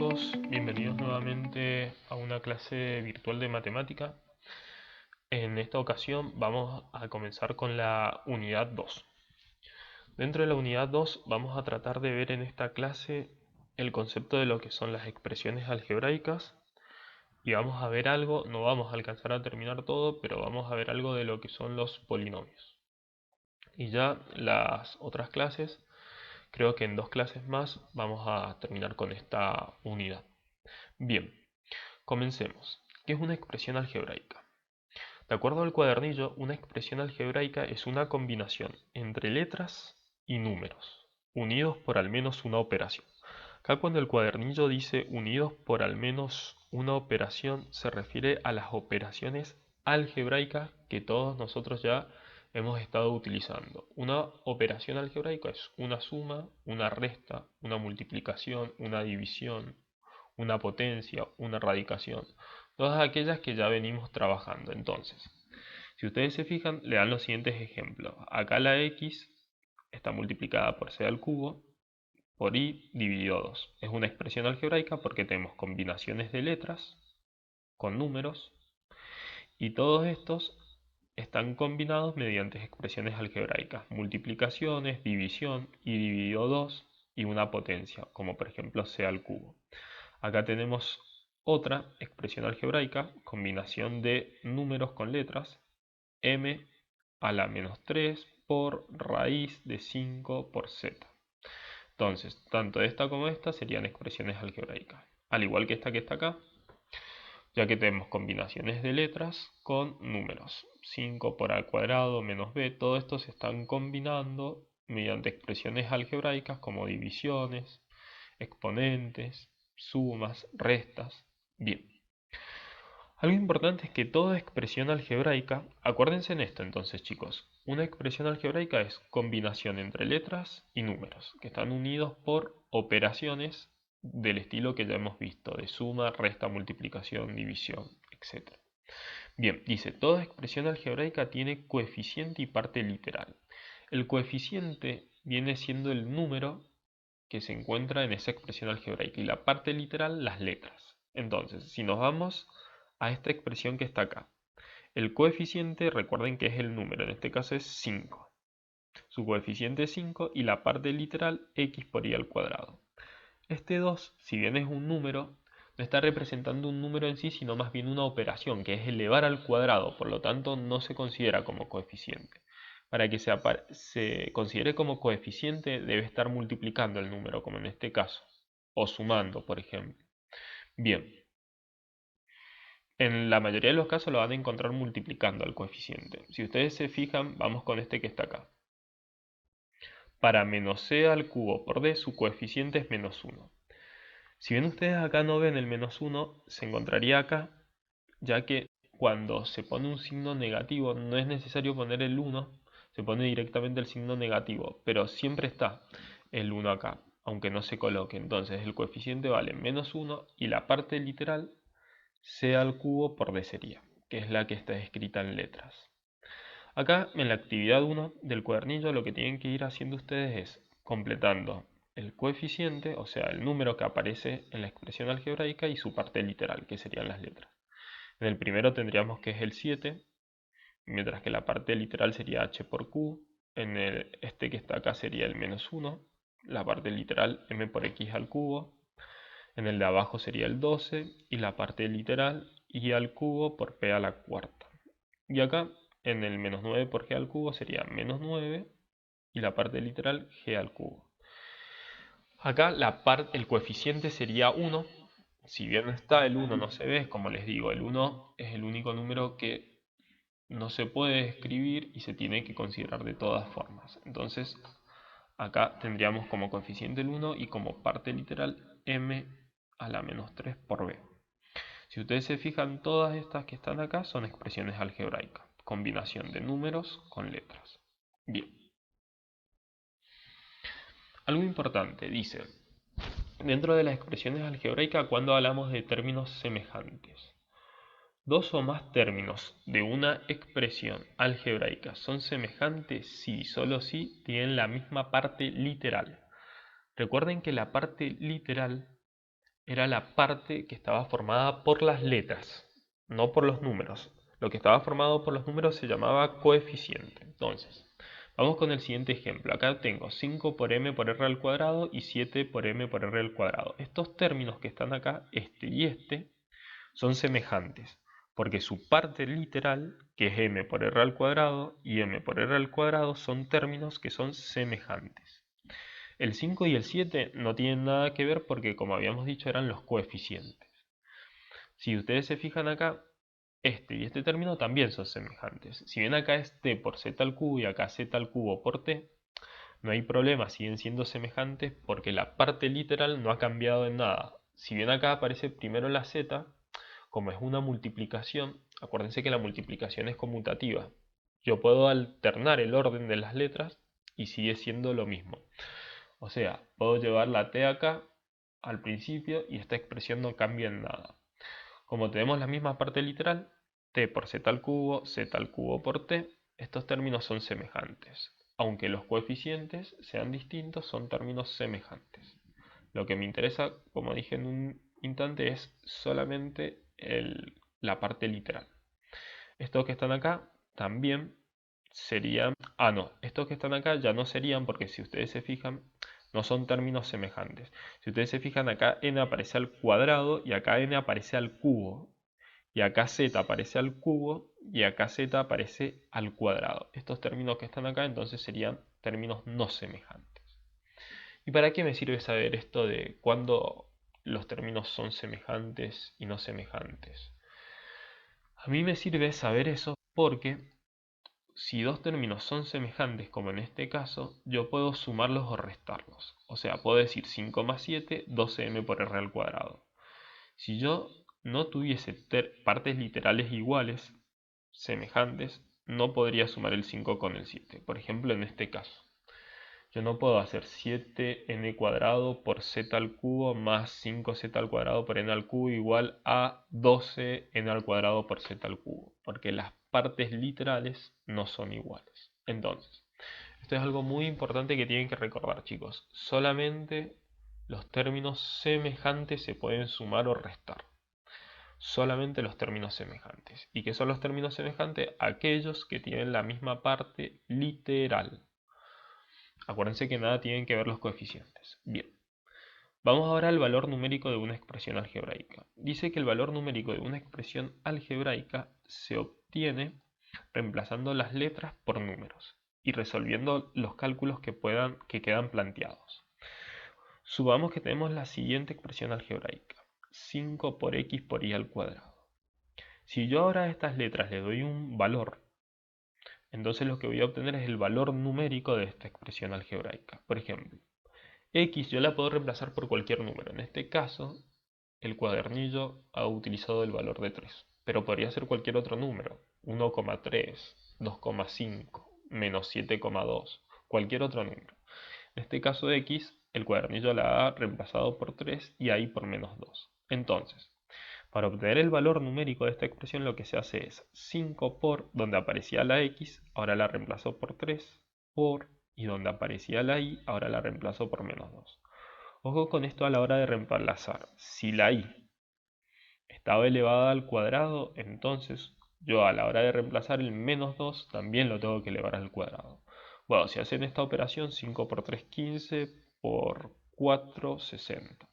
chicos, bienvenidos nuevamente a una clase virtual de matemática. En esta ocasión vamos a comenzar con la unidad 2. Dentro de la unidad 2 vamos a tratar de ver en esta clase el concepto de lo que son las expresiones algebraicas y vamos a ver algo, no vamos a alcanzar a terminar todo, pero vamos a ver algo de lo que son los polinomios. Y ya las otras clases, creo que en 2 clases más vamos a terminar con esta unidad. Bien, comencemos. ¿Qué es una expresión algebraica? De acuerdo al cuadernillo, una expresión algebraica es una combinación entre letras y números, unidos por al menos una operación. Acá cuando el cuadernillo dice unidos por al menos una operación, se refiere a las operaciones algebraicas que todos nosotros ya hemos estado utilizando. Una operación algebraica es una suma, una resta, una multiplicación, una división, una potencia, una radicación, todas aquellas que ya venimos trabajando. Entonces, si ustedes se fijan, le dan los siguientes ejemplos. Acá la x está multiplicada por c al cubo por y dividido 2. Es una expresión algebraica porque tenemos combinaciones de letras con números y todos estos están combinados mediante expresiones algebraicas, multiplicaciones, división, y dividido 2 y una potencia, como por ejemplo c al cubo. Acá tenemos otra expresión algebraica, combinación de números con letras, m a la menos 3 por raíz de 5 por z. Entonces, tanto esta como esta serían expresiones algebraicas, al igual que está acá, ya que tenemos combinaciones de letras con números. 5 por a al cuadrado menos b, todo esto se están combinando mediante expresiones algebraicas como divisiones, exponentes, sumas, restas. Bien. Algo importante es que toda expresión algebraica, acuérdense en esto entonces chicos, una expresión algebraica es combinación entre letras y números, que están unidos por operaciones del estilo que ya hemos visto, de suma, resta, multiplicación, división, etc. Bien, dice, toda expresión algebraica tiene coeficiente y parte literal. El coeficiente viene siendo el número que se encuentra en esa expresión algebraica y la parte literal las letras. Entonces, si nos vamos a esta expresión que está acá, el coeficiente, recuerden que es el número, en este caso es 5. Su coeficiente es 5 y la parte literal x por y al cuadrado. Este 2, si bien es un número, no está representando un número en sí, sino más bien una operación, que es elevar al cuadrado, por lo tanto no se considera como coeficiente. Para que se considere como coeficiente debe estar multiplicando el número, como en este caso, o sumando, por ejemplo. Bien, en la mayoría de los casos lo van a encontrar multiplicando al coeficiente. Si ustedes se fijan, vamos con este que está acá. Para menos c al cubo por d, su coeficiente es menos 1. Si bien ustedes acá no ven el menos 1, se encontraría acá, ya que cuando se pone un signo negativo no es necesario poner el 1, se pone directamente el signo negativo, pero siempre está el 1 acá, aunque no se coloque. Entonces el coeficiente vale menos 1 y la parte literal c al cubo por d sería, que es la que está escrita en letras. Acá en la actividad 1 del cuadernillo lo que tienen que ir haciendo ustedes es completando el coeficiente, o sea el número que aparece en la expresión algebraica y su parte literal, que serían las letras. En el primero tendríamos que es el 7, mientras que la parte literal sería h por q. En este que está acá sería el menos 1, la parte literal m por x al cubo. En el de abajo sería el 12 y la parte literal y al cubo por p a la cuarta. Y acá en el menos 9 por g al cubo sería menos 9 y la parte literal g al cubo. Acá el coeficiente sería 1. Si bien está el 1 no se ve, como les digo, el 1 es el único número que no se puede escribir y se tiene que considerar de todas formas. Entonces acá tendríamos como coeficiente el 1 y como parte literal m a la menos 3 por b. Si ustedes se fijan, todas estas que están acá son expresiones algebraicas, combinación de números con letras. Bien, algo importante, dice, dentro de las expresiones algebraicas, cuando hablamos de términos semejantes, dos o más términos de una expresión algebraica son semejantes si y solo si tienen la misma parte literal. Recuerden que la parte literal era la parte que estaba formada por las letras, no por los números. Lo que estaba formado por los números se llamaba coeficiente. Entonces, vamos con el siguiente ejemplo. Acá tengo 5 por m por r al cuadrado y 7 por m por r al cuadrado. Estos términos que están acá, este y este, son semejantes, porque su parte literal, que es m por r al cuadrado y m por r al cuadrado, son términos que son semejantes. El 5 y el 7 no tienen nada que ver porque, como habíamos dicho, eran los coeficientes. Si ustedes se fijan acá, este y este término también son semejantes. Si bien acá es t por z al cubo y acá z al cubo por t, no hay problema, siguen siendo semejantes porque la parte literal no ha cambiado en nada. Si bien acá aparece primero la z, como es una multiplicación, acuérdense que la multiplicación es conmutativa. Yo puedo alternar el orden de las letras y sigue siendo lo mismo. O sea, puedo llevar la t acá al principio y esta expresión no cambia en nada. Como tenemos la misma parte literal, t por z al cubo por t, estos términos son semejantes. Aunque los coeficientes sean distintos, son términos semejantes. Lo que me interesa, como dije en un instante, es solamente la parte literal. Estos que están acá también serían... Ah, no, estos que están acá ya no serían porque si ustedes se fijan, no son términos semejantes. Si ustedes se fijan, acá n aparece al cuadrado y acá n aparece al cubo. Y acá z aparece al cubo y acá z aparece al cuadrado. Estos términos que están acá entonces serían términos no semejantes. ¿Y para qué me sirve saber esto de cuándo los términos son semejantes y no semejantes? A mí me sirve saber eso porque si dos términos son semejantes, como en este caso, yo puedo sumarlos o restarlos. O sea, puedo decir 5 más 7, 12m por r al cuadrado. Si yo no tuviese partes literales iguales, semejantes, no podría sumar el 5 con el 7. Por ejemplo, en este caso, yo no puedo hacer 7n cuadrado por z al cubo más 5z al cuadrado por n al cubo igual a 12n al cuadrado por z al cubo, porque las partes literales no son iguales. Entonces, esto es algo muy importante que tienen que recordar, chicos. Solamente los términos semejantes se pueden sumar o restar. Solamente los términos semejantes. ¿Y qué son los términos semejantes? Aquellos que tienen la misma parte literal. Acuérdense que nada tienen que ver los coeficientes. Bien. Vamos ahora al valor numérico de una expresión algebraica. Dice que el valor numérico de una expresión algebraica se obtiene reemplazando las letras por números y resolviendo los cálculos que quedan planteados. Supongamos que tenemos la siguiente expresión algebraica: 5 por x por y al cuadrado. Si yo ahora a estas letras le doy un valor, entonces lo que voy a obtener es el valor numérico de esta expresión algebraica. Por ejemplo, x yo la puedo reemplazar por cualquier número. En este caso, el cuadernillo ha utilizado el valor de 3, pero podría ser cualquier otro número: 1,3, 2,5, menos 7,2, cualquier otro número. En este caso de x, el cuadernillo la ha reemplazado por 3 y ahí por menos 2. Entonces, para obtener el valor numérico de esta expresión lo que se hace es 5 por, donde aparecía la x, ahora la reemplazo por 3, por, y donde aparecía la y, ahora la reemplazo por menos 2. Ojo con esto a la hora de reemplazar. Si la y estaba elevada al cuadrado, entonces yo a la hora de reemplazar el menos 2 también lo tengo que elevar al cuadrado. Bueno, si hacen esta operación, 5 por 3, 15, por 4, 60.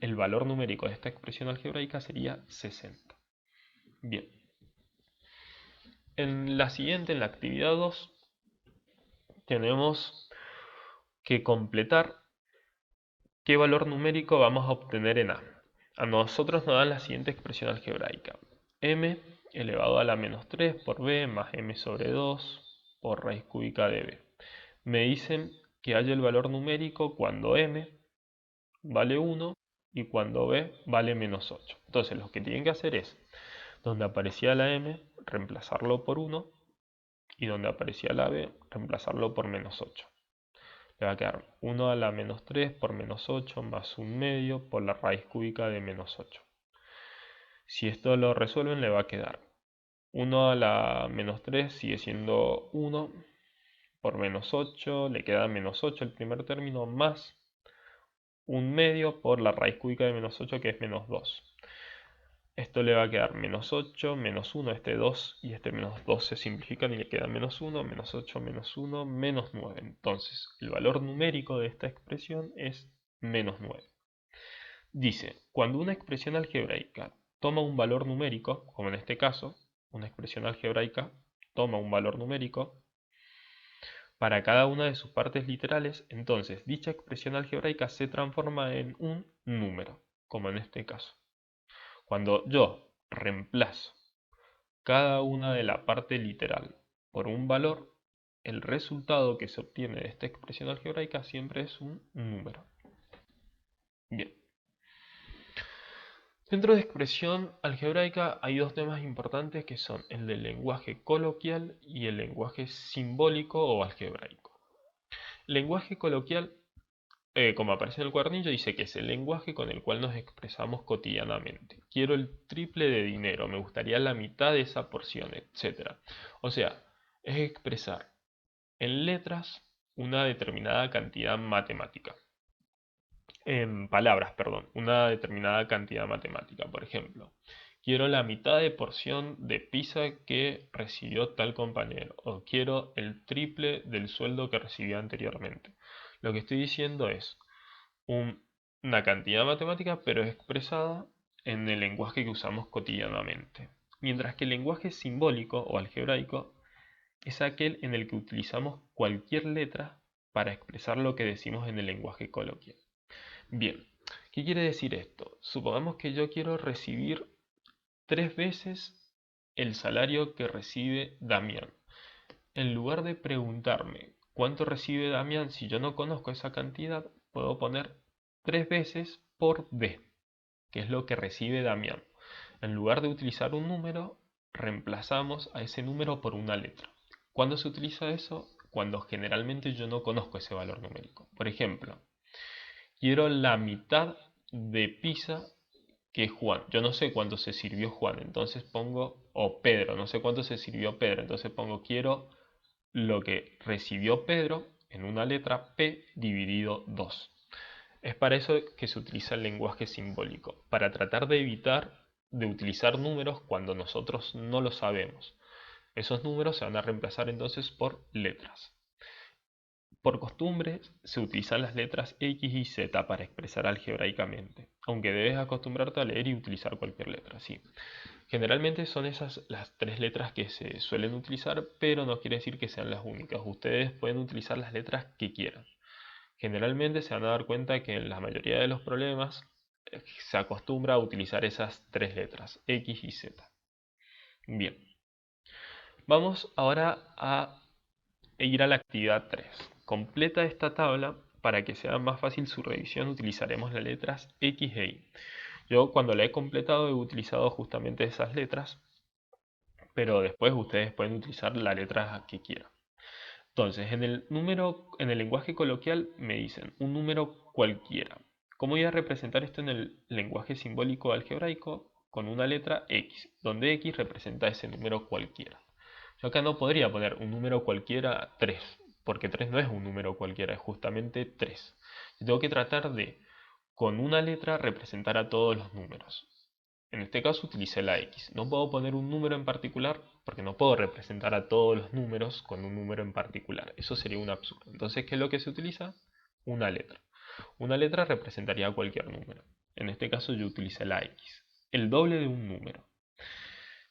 El valor numérico de esta expresión algebraica sería 60. Bien. En la siguiente, en la actividad 2, tenemos que completar qué valor numérico vamos a obtener en A. A nosotros nos dan la siguiente expresión algebraica: m elevado a la menos 3 por b más m sobre 2 por raíz cúbica de b. Me dicen que haya el valor numérico cuando m vale 1 y cuando b vale menos 8. Entonces lo que tienen que hacer es, donde aparecía la m, reemplazarlo por 1, y donde aparecía la b, reemplazarlo por menos 8. Le va a quedar 1 a la menos 3 por menos 8 más 1 medio por la raíz cúbica de menos 8. Si esto lo resuelven, le va a quedar 1 a la menos 3 sigue siendo 1 por menos 8, le queda menos 8 el primer término, más un medio por la raíz cúbica de menos 8, que es menos 2. Esto le va a quedar menos 8, menos 1, este 2 y este menos 2 se simplifican y le queda menos 1, menos 8, menos 1, menos 9. Entonces, el valor numérico de esta expresión es menos 9. Dice, cuando una expresión algebraica toma un valor numérico, como en este caso, una expresión algebraica toma un valor numérico para cada una de sus partes literales, entonces dicha expresión algebraica se transforma en un número, como en este caso. Cuando yo reemplazo cada una de la parte literal por un valor, el resultado que se obtiene de esta expresión algebraica siempre es un número. Bien. Dentro de expresión algebraica hay dos temas importantes que son el del lenguaje coloquial y el lenguaje simbólico o algebraico. El lenguaje coloquial, como aparece en el cuadernillo, dice que es el lenguaje con el cual nos expresamos cotidianamente. Quiero el triple de dinero, me gustaría la mitad de esa porción, etc. O sea, es expresar en letras una determinada cantidad matemática. En palabras, perdón, una determinada cantidad matemática. Por ejemplo, quiero la mitad de porción de pizza que recibió tal compañero, o quiero el triple del sueldo que recibió anteriormente. Lo que estoy diciendo es una cantidad matemática, pero expresada en el lenguaje que usamos cotidianamente. Mientras que el lenguaje simbólico o algebraico es aquel en el que utilizamos cualquier letra para expresar lo que decimos en el lenguaje coloquial. Bien, ¿qué quiere decir esto? Supongamos que yo quiero recibir 3 veces el salario que recibe Damián. En lugar de preguntarme cuánto recibe Damián si yo no conozco esa cantidad, puedo poner 3 veces por D, que es lo que recibe Damián. En lugar de utilizar un número, reemplazamos a ese número por una letra. ¿Cuándo se utiliza eso? Cuando generalmente yo no conozco ese valor numérico. Por ejemplo, quiero la mitad de pizza que Juan. Yo no sé cuánto se sirvió Juan, entonces pongo, o Pedro, no sé cuánto se sirvió Pedro, entonces pongo quiero lo que recibió Pedro en una letra P dividido 2. Es para eso que se utiliza el lenguaje simbólico, para tratar de evitar de utilizar números cuando nosotros no lo sabemos. Esos números se van a reemplazar entonces por letras. Por costumbre se utilizan las letras X y Z para expresar algebraicamente, aunque debes acostumbrarte a leer y utilizar cualquier letra, sí. Generalmente son esas las tres letras que se suelen utilizar, pero no quiere decir que sean las únicas. Ustedes pueden utilizar las letras que quieran. Generalmente se van a dar cuenta que en la mayoría de los problemas se acostumbra a utilizar esas tres letras, X y Z. Bien, vamos ahora a ir a la actividad 3. Completa esta tabla. Para que sea más fácil su revisión utilizaremos las letras X e Y. Yo cuando la he completado he utilizado justamente esas letras, pero después ustedes pueden utilizar la letra que quieran. Entonces, en el lenguaje coloquial me dicen un número cualquiera. ¿Cómo voy a representar esto en el lenguaje simbólico algebraico? Con una letra X, donde X representa ese número cualquiera. Yo acá no podría poner un número cualquiera 3, porque 3 no es un número cualquiera, es justamente 3. Yo tengo que tratar de, con una letra, representar a todos los números. En este caso utilicé la X. No puedo poner un número en particular porque no puedo representar a todos los números con un número en particular. Eso sería un absurdo. Entonces, ¿qué es lo que se utiliza? Una letra. Una letra representaría cualquier número. En este caso yo utilicé la X. El doble de un número.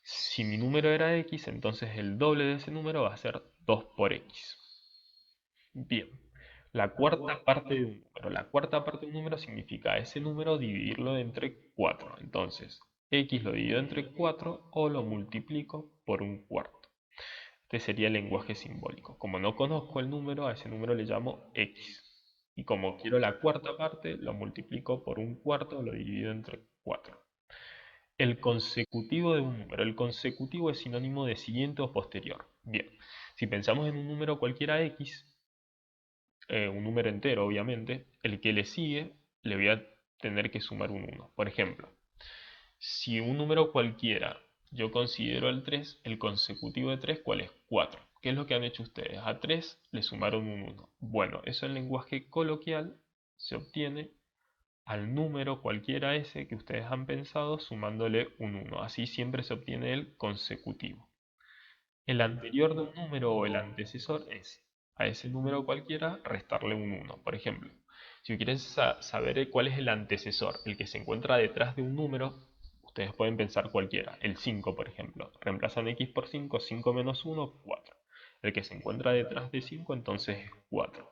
Si mi número era X, entonces el doble de ese número va a ser 2 por X. Bien. La cuarta parte de un número. La cuarta parte de un número significa ese número dividirlo entre 4. Entonces, X lo divido entre 4 o lo multiplico por un cuarto. Este sería el lenguaje simbólico. Como no conozco el número, a ese número le llamo X. Y como quiero la cuarta parte, lo multiplico por un cuarto o lo divido entre 4. El consecutivo de un número. El consecutivo es sinónimo de siguiente o posterior. Bien, si pensamos en un número cualquiera X, un número entero obviamente, el que le sigue le voy a tener que sumar un 1. Por ejemplo, si un número cualquiera yo considero el 3, el consecutivo de 3, ¿cuál es? 4. ¿Qué es lo que han hecho ustedes? A 3 le sumaron un 1. Bueno, eso en lenguaje coloquial se obtiene al número cualquiera ese que ustedes han pensado sumándole un 1. Así siempre se obtiene el consecutivo. El anterior de un número o el antecesor es a ese número cualquiera restarle un 1. Por ejemplo, si quieren saber cuál es el antecesor, el que se encuentra detrás de un número, ustedes pueden pensar cualquiera. El 5, por ejemplo. Reemplazan x por 5, 5 menos 1, 4. El que se encuentra detrás de 5 entonces es 4.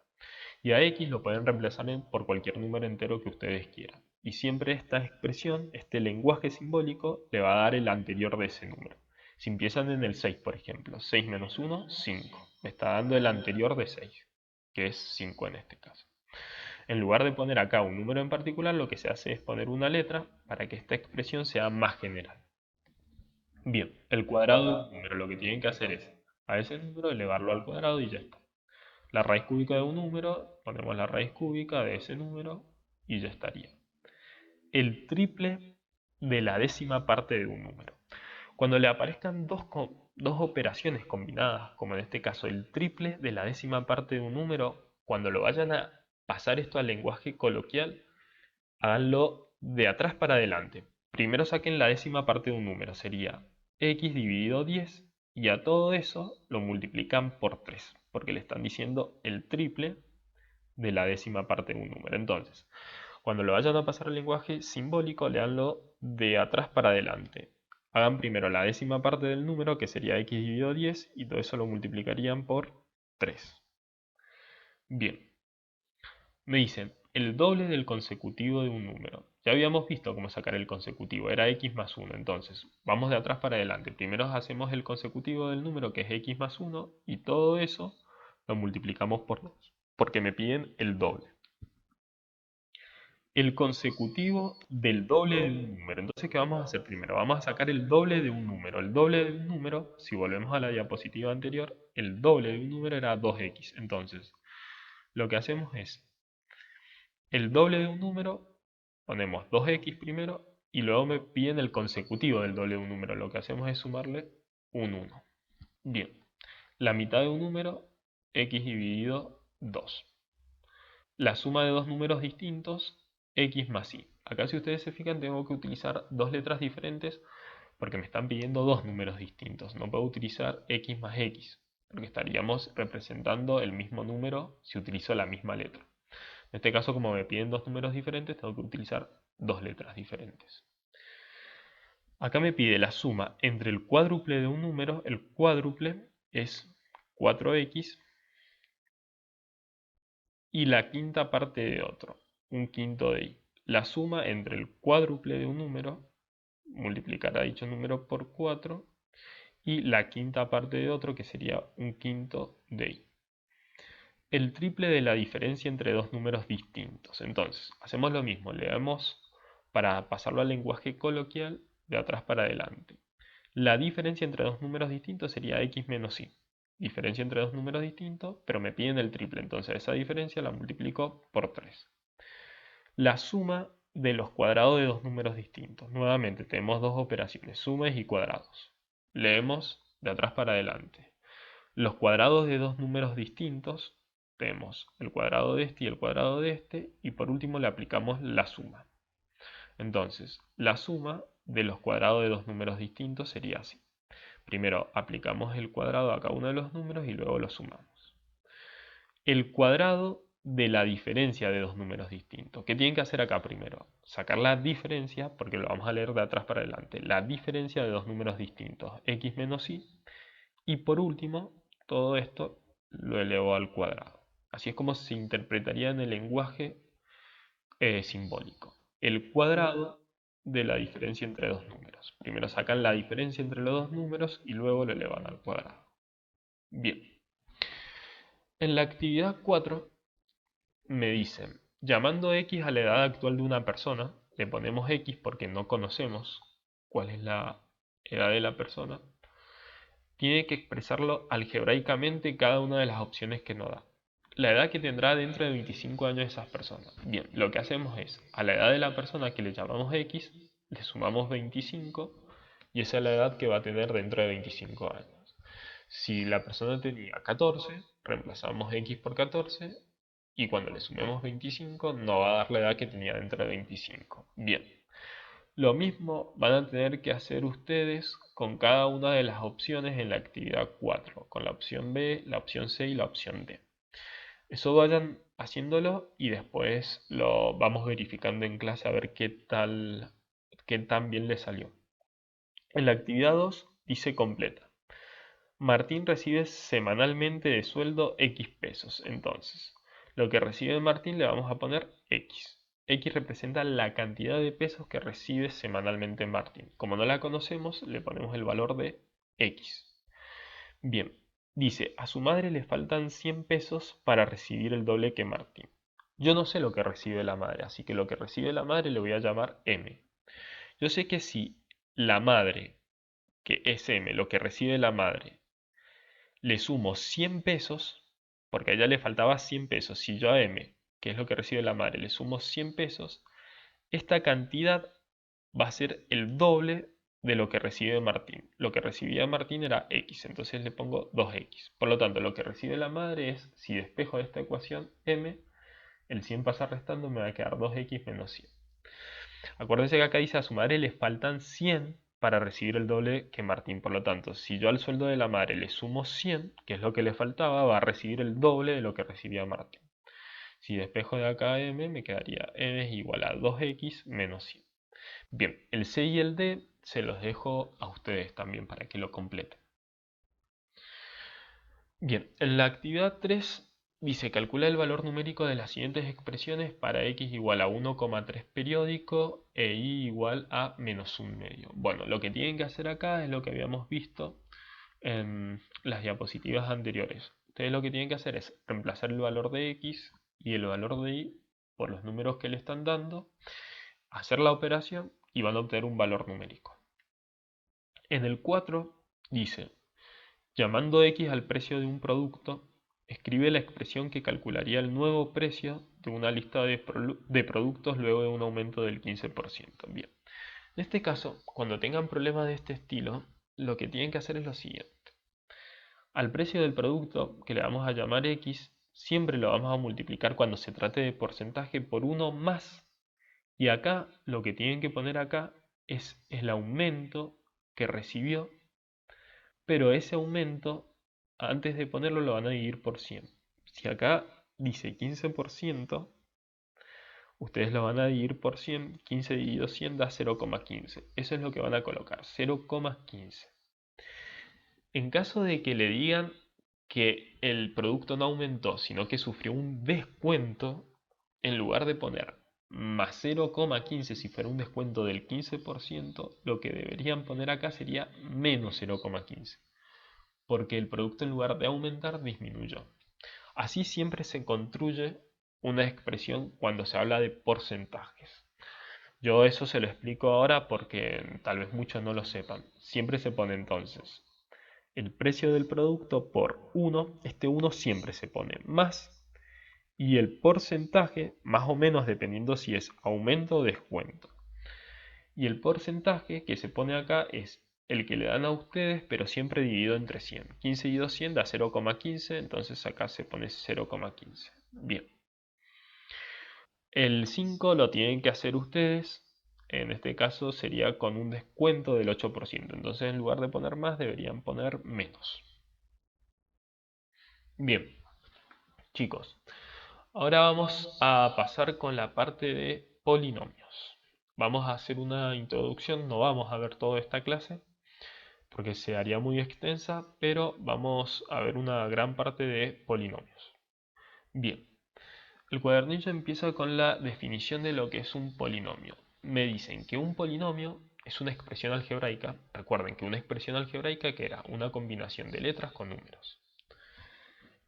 Y a x lo pueden reemplazar por cualquier número entero que ustedes quieran. Y siempre esta expresión, este lenguaje simbólico, le va a dar el anterior de ese número. Si empiezan en el 6, por ejemplo, 6 menos 1, 5. Me está dando el anterior de 6, que es 5 en este caso. En lugar de poner acá un número en particular, lo que se hace es poner una letra para que esta expresión sea más general. Bien, el cuadrado de un número lo que tienen que hacer es a ese número elevarlo al cuadrado y ya está. La raíz cúbica de un número, ponemos la raíz cúbica de ese número y ya estaría. El triple de la décima parte de un número. Cuando le aparezcan dos operaciones combinadas, como en este caso el triple de la décima parte de un número, cuando lo vayan a pasar esto al lenguaje coloquial, háganlo de atrás para adelante. Primero saquen la décima parte de un número, sería x dividido 10, y a todo eso lo multiplican por 3, porque le están diciendo el triple de la décima parte de un número. Entonces, cuando lo vayan a pasar al lenguaje simbólico, leanlo de atrás para adelante. Hagan primero la décima parte del número, que sería x dividido 10, y todo eso lo multiplicarían por 3. Bien, me dicen el doble del consecutivo de un número. Ya habíamos visto cómo sacar el consecutivo, era x más 1. Entonces, vamos de atrás para adelante. Primero hacemos el consecutivo del número, que es x más 1, y todo eso lo multiplicamos por 2, porque me piden el doble. El consecutivo del doble de un número. Entonces, ¿qué vamos a hacer primero? Vamos a sacar el doble de un número. El doble de un número, si volvemos a la diapositiva anterior, el doble de un número era 2x. Entonces, lo que hacemos es el doble de un número, ponemos 2x primero y luego me piden el consecutivo del doble de un número. Lo que hacemos es sumarle un 1. Bien, la mitad de un número, x dividido 2. La suma de dos números distintos, x más y. Acá si ustedes se fijan tengo que utilizar dos letras diferentes porque me están pidiendo dos números distintos. No puedo utilizar x más x, porque estaríamos representando el mismo número si utilizo la misma letra. En este caso, como me piden dos números diferentes, tengo que utilizar dos letras diferentes. Acá me pide la suma entre el cuádruple de un número. El cuádruple es 4x y la quinta parte de otro, un quinto de y. La suma entre el cuádruple de un número, multiplicará dicho número por 4, y la quinta parte de otro, que sería un quinto de y. El triple de la diferencia entre dos números distintos. Entonces, hacemos lo mismo, leemos para pasarlo al lenguaje coloquial de atrás para adelante. La diferencia entre dos números distintos sería x menos y. Diferencia entre dos números distintos, pero me piden el triple, entonces esa diferencia la multiplico por 3. La suma de los cuadrados de dos números distintos. Nuevamente tenemos dos operaciones, sumas y cuadrados. Leemos de atrás para adelante. Los cuadrados de dos números distintos, tenemos el cuadrado de este y el cuadrado de este, y por último le aplicamos la suma. Entonces, la suma de los cuadrados de dos números distintos sería así. Primero aplicamos el cuadrado a cada uno de los números y luego lo sumamos. El cuadrado de la diferencia de dos números distintos. ¿Qué tienen que hacer acá primero? Sacar la diferencia, porque lo vamos a leer de atrás para adelante. La diferencia de dos números distintos, x menos y. Y por último, todo esto lo elevo al cuadrado. Así es como se interpretaría en el lenguaje simbólico. El cuadrado de la diferencia entre dos números. Primero sacan la diferencia entre los dos números y luego lo elevan al cuadrado. Bien. En la actividad 4 me dicen, llamando x a la edad actual de una persona, le ponemos x porque no conocemos cuál es la edad de la persona, tiene que expresarlo algebraicamente cada una de las opciones que nos da. La edad que tendrá dentro de 25 años esas personas. Bien, lo que hacemos es, a la edad de la persona que le llamamos x, le sumamos 25 y esa es la edad que va a tener dentro de 25 años. Si la persona tenía 14, reemplazamos x por 14 y cuando le sumemos 25 nos va a dar la edad que tenía dentro de 25. Bien, lo mismo van a tener que hacer ustedes con cada una de las opciones en la actividad 4, con la opción B, la opción C y la opción D. Eso vayan haciéndolo y después lo vamos verificando en clase a ver qué tan bien le salió. En la actividad 2 dice completa. Martín recibe semanalmente de sueldo X pesos. Entonces, lo que recibe Martín le vamos a poner X. X representa la cantidad de pesos que recibe semanalmente Martín. Como no la conocemos, le ponemos el valor de X. Bien, dice, a su madre le faltan 100 pesos para recibir el doble que Martín. Yo no sé lo que recibe la madre, así que lo que recibe la madre le voy a llamar M. Yo sé que si la madre, que es M, lo que recibe la madre, le sumo 100 pesos, porque a ella le faltaba 100 pesos, si yo a M, que es lo que recibe la madre, le sumo 100 pesos, esta cantidad va a ser el doble de lo que recibe Martín. Lo que recibía Martín era X, entonces le pongo 2X. Por lo tanto, lo que recibe la madre es, si despejo de esta ecuación M, el 100 pasa restando, me va a quedar 2X menos 100. Acuérdense que acá dice a su madre le faltan 100 para recibir el doble que Martín. Por lo tanto, si yo al sueldo de la madre le sumo 100, que es lo que le faltaba, va a recibir el doble de lo que recibía Martín. Si despejo de acá M, me quedaría M es igual a 2X menos 100. Bien, el C y el D se los dejo a ustedes también para que lo completen. Bien, en la actividad 3 dice calcula el valor numérico de las siguientes expresiones para x igual a 1,3 periódico e y igual a menos 1 medio. Bueno, lo que tienen que hacer acá es lo que habíamos visto en las diapositivas anteriores. Ustedes lo que tienen que hacer es reemplazar el valor de x y el valor de y por los números que le están dando, hacer la operación y van a obtener un valor numérico. En el 4 dice llamando x al precio de un producto, escribe la expresión que calcularía el nuevo precio de una lista de productos luego de un aumento del 15%. Bien, en este caso, cuando tengan problemas de este estilo, lo que tienen que hacer es lo siguiente. Al precio del producto, que le vamos a llamar x, siempre lo vamos a multiplicar cuando se trate de porcentaje por 1 más. Y acá, lo que tienen que poner acá es el aumento que recibió, pero ese aumento, antes de ponerlo, lo van a dividir por 100. Si acá dice 15%, ustedes lo van a dividir por 100, 15 dividido 100 da 0,15. Eso es lo que van a colocar, 0,15. En caso de que le digan que el producto no aumentó, sino que sufrió un descuento, en lugar de poner más 0,15 si fuera un descuento del 15%, lo que deberían poner acá sería menos 0,15. Porque el producto en lugar de aumentar disminuyó. Así siempre se construye una expresión cuando se habla de porcentajes. Yo eso se lo explico ahora porque tal vez muchos no lo sepan. Siempre se pone entonces el precio del producto por 1, este 1 siempre se pone más, y el porcentaje, más o menos dependiendo si es aumento o descuento. Y el porcentaje que se pone acá es el que le dan a ustedes, pero siempre dividido entre 100. 15 y 200 da 0,15, entonces acá se pone 0,15. Bien. El 5 lo tienen que hacer ustedes. En este caso sería con un descuento del 8%. Entonces en lugar de poner más deberían poner menos. Bien, chicos. Ahora vamos a pasar con la parte de polinomios. Vamos a hacer una introducción, no vamos a ver toda esta clase porque se haría muy extensa, pero vamos a ver una gran parte de polinomios. Bien, el cuadernillo empieza con la definición de lo que es un polinomio. Me dicen que un polinomio es una expresión algebraica. Recuerden que una expresión algebraica que era una combinación de letras con números,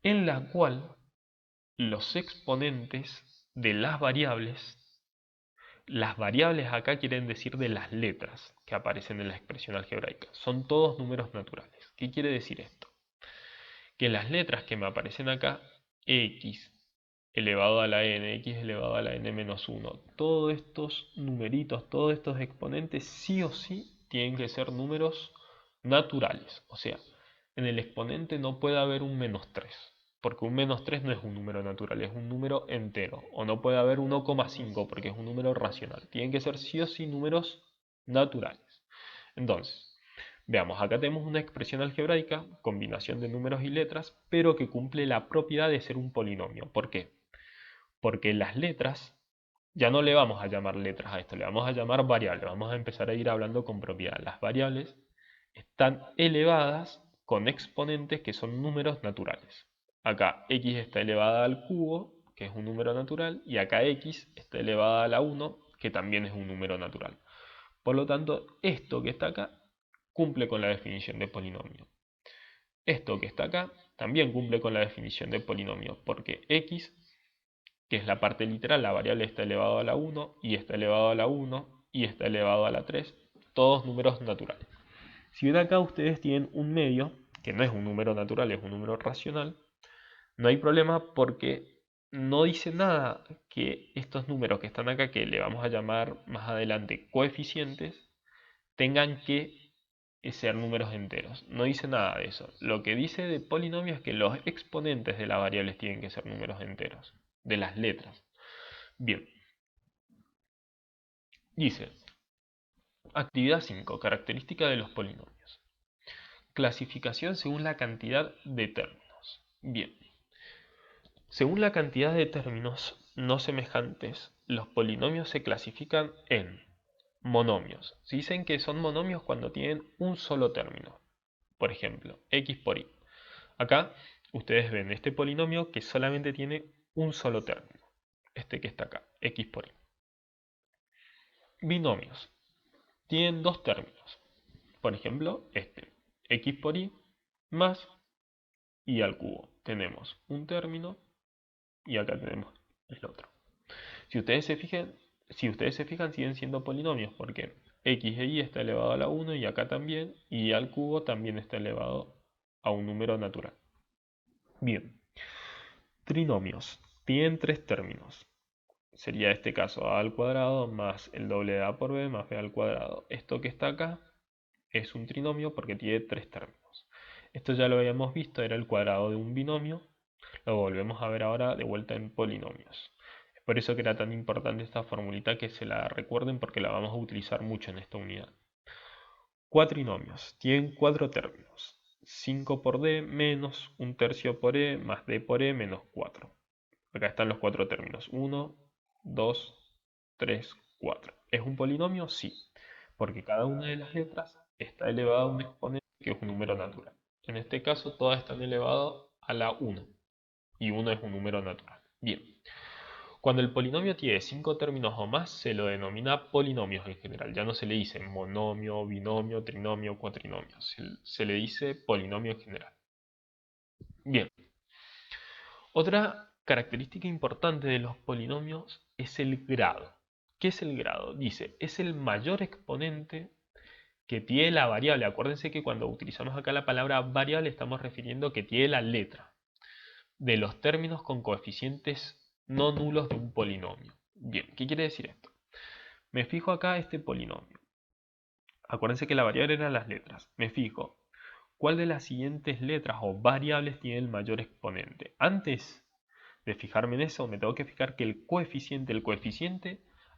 en la cual los exponentes de las variables acá quieren decir de las letras que aparecen en la expresión algebraica, son todos números naturales. ¿Qué quiere decir esto? Que las letras que me aparecen acá, x elevado a la n, x elevado a la n menos 1, todos estos numeritos, todos estos exponentes sí o sí tienen que ser números naturales. O sea, en el exponente no puede haber un menos 3. porque un menos 3 no es un número natural, es un número entero. O no puede haber 1,5 porque es un número racional. Tienen que ser sí o sí números naturales. Entonces, veamos, acá tenemos una expresión algebraica, combinación de números y letras, pero que cumple la propiedad de ser un polinomio. ¿Por qué? Porque las letras, ya no le vamos a llamar letras a esto, le vamos a llamar variables. Vamos a empezar a ir hablando con propiedad. Las variables están elevadas con exponentes que son números naturales. Acá x está elevada al cubo, que es un número natural, y acá x está elevada a la 1, que también es un número natural. Por lo tanto, esto que está acá cumple con la definición de polinomio. Esto que está acá también cumple con la definición de polinomio, porque x, que es la parte literal, la variable está elevado a la 1, y está elevado a la 1, y está elevado a la 3, todos números naturales. Si ven acá ustedes tienen un medio, que no es un número natural, es un número racional, no hay problema porque no dice nada que estos números que están acá, que le vamos a llamar más adelante coeficientes, tengan que ser números enteros. No dice nada de eso. Lo que dice de polinomio es que los exponentes de las variables tienen que ser números enteros, de las letras. Bien. Dice, actividad 5, característica de los polinomios. Clasificación según la cantidad de términos. Bien. Según la cantidad de términos no semejantes, los polinomios se clasifican en monomios. Se dicen que son monomios cuando tienen un solo término. Por ejemplo, x por y. Acá ustedes ven este polinomio que solamente tiene un solo término. Este que está acá, x por y. Binomios. Tienen dos términos. Por ejemplo, este, x por y más y al cubo. Tenemos un término y acá tenemos el otro. Si ustedes se fijan, siguen siendo polinomios porque x e y está elevado a la 1 y acá también, y al cubo también está elevado a un número natural. Bien, trinomios. Tienen tres términos. Sería este caso a al cuadrado más el doble de a por b más b al cuadrado. Esto que está acá es un trinomio porque tiene tres términos. Esto ya lo habíamos visto, era el cuadrado de un binomio. Lo volvemos a ver ahora de vuelta en polinomios. Es por eso que era tan importante esta formulita, que se la recuerden porque la vamos a utilizar mucho en esta unidad. Cuatrinomios. Tienen cuatro términos. 5 por d menos un tercio por e más d por e menos 4. Acá están los cuatro términos. 1, 2, 3, 4. ¿Es un polinomio? Sí, porque cada una de las letras está elevada a un exponente que es un número natural. En este caso todas están elevadas a la 1 y 1 es un número natural. Bien, cuando el polinomio tiene 5 términos o más se lo denomina polinomios en general. Ya no se le dice monomio, binomio, trinomio, cuatrinomio. Se le dice polinomio en general. Bien, otra característica importante de los polinomios es el grado. ¿Qué es el grado? Dice, es el mayor exponente que tiene la variable. Acuérdense que cuando utilizamos acá la palabra variable estamos refiriendo que tiene la letra de los términos con coeficientes no nulos de un polinomio. Bien, ¿qué quiere decir esto? Me fijo acá este polinomio. Acuérdense que la variable eran las letras. Me fijo, ¿cuál de las siguientes letras o variables tiene el mayor exponente? Antes de fijarme en eso, me tengo que fijar que el coeficiente,